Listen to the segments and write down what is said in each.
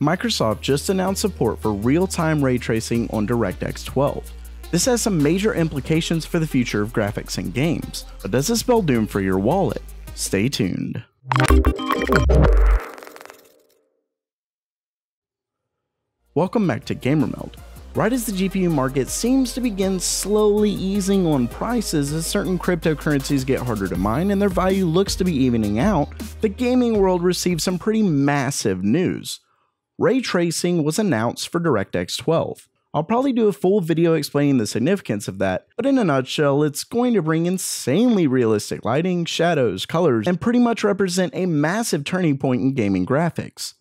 Microsoft just announced support for real-time ray tracing on DirectX 12. This has some major implications for the future of graphics in games, but does it spell doom for your wallet? Stay tuned. Welcome back to GamerMeld. Right as the GPU market seems to begin slowly easing on prices as certain cryptocurrencies get harder to mine and their value looks to be evening out, the gaming world received some pretty massive news. Ray tracing was announced for DirectX 12. I'll probably do a full video explaining the significance of that, but in a nutshell, it's going to bring insanely realistic lighting, shadows, colors, and pretty much represent a massive turning point in gaming graphics.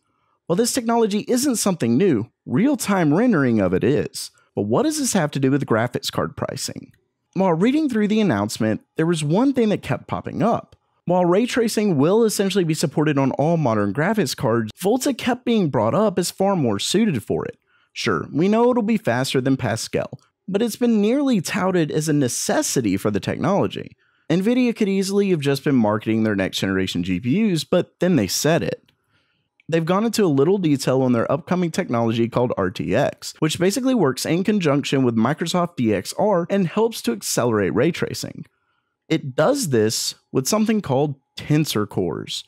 While this technology isn't something new, real-time rendering of it is. But what does this have to do with graphics card pricing? While reading through the announcement, there was one thing that kept popping up. While ray tracing will essentially be supported on all modern graphics cards, Volta kept being brought up as far more suited for it. Sure, we know it'll be faster than Pascal, but it's been nearly touted as a necessity for the technology. Nvidia could easily have just been marketing their next generation GPUs, but then they said it. They've gone into a little detail on their upcoming technology called RTX, which basically works in conjunction with Microsoft DXR and helps to accelerate ray tracing. It does this with something called tensor cores.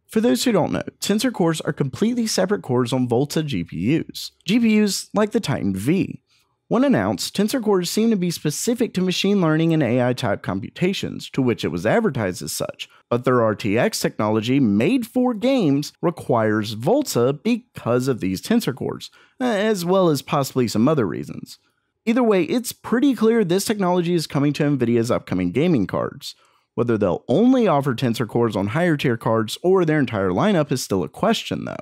For those who don't know, tensor cores are completely separate cores on Volta GPUs. GPUs like the Titan V. When announced, tensor cores seem to be specific to machine learning and AI type computations, to which it was advertised as such, but their RTX technology made for games requires Volta because of these tensor cores, as well as possibly some other reasons. Either way, it's pretty clear this technology is coming to Nvidia's upcoming gaming cards. Whether they'll only offer tensor cores on higher tier cards or their entire lineup is still a question though.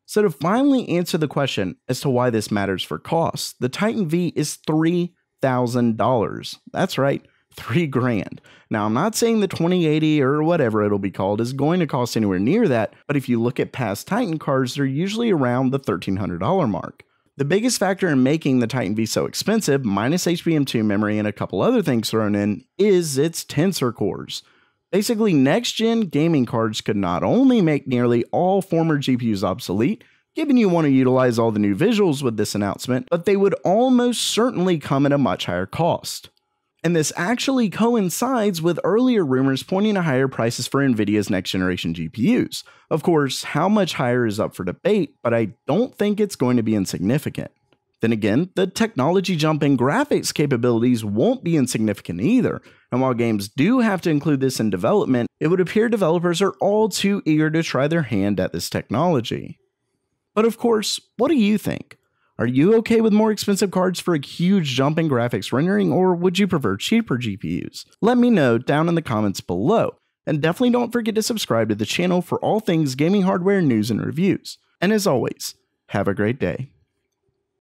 So to finally answer the question as to why this matters for cost, the Titan V is $3,000. That's right, $3,000. Now I'm not saying the 2080 or whatever it'll be called is going to cost anywhere near that, but if you look at past Titan cards, they're usually around the $1,300 mark. The biggest factor in making the Titan V so expensive, minus HBM2 memory and a couple other things thrown in, is its tensor cores. Basically, next-gen gaming cards could not only make nearly all former GPUs obsolete, given you want to utilize all the new visuals with this announcement, but they would almost certainly come at a much higher cost. And this actually coincides with earlier rumors pointing to higher prices for Nvidia's next-generation GPUs. Of course, how much higher is up for debate, but I don't think it's going to be insignificant. Then again, the technology jump in graphics capabilities won't be insignificant either, and while games do have to include this in development, it would appear developers are all too eager to try their hand at this technology. But of course, what do you think? Are you okay with more expensive cards for a huge jump in graphics rendering, or would you prefer cheaper GPUs? Let me know down in the comments below, and definitely don't forget to subscribe to the channel for all things gaming hardware news and reviews. And as always, have a great day.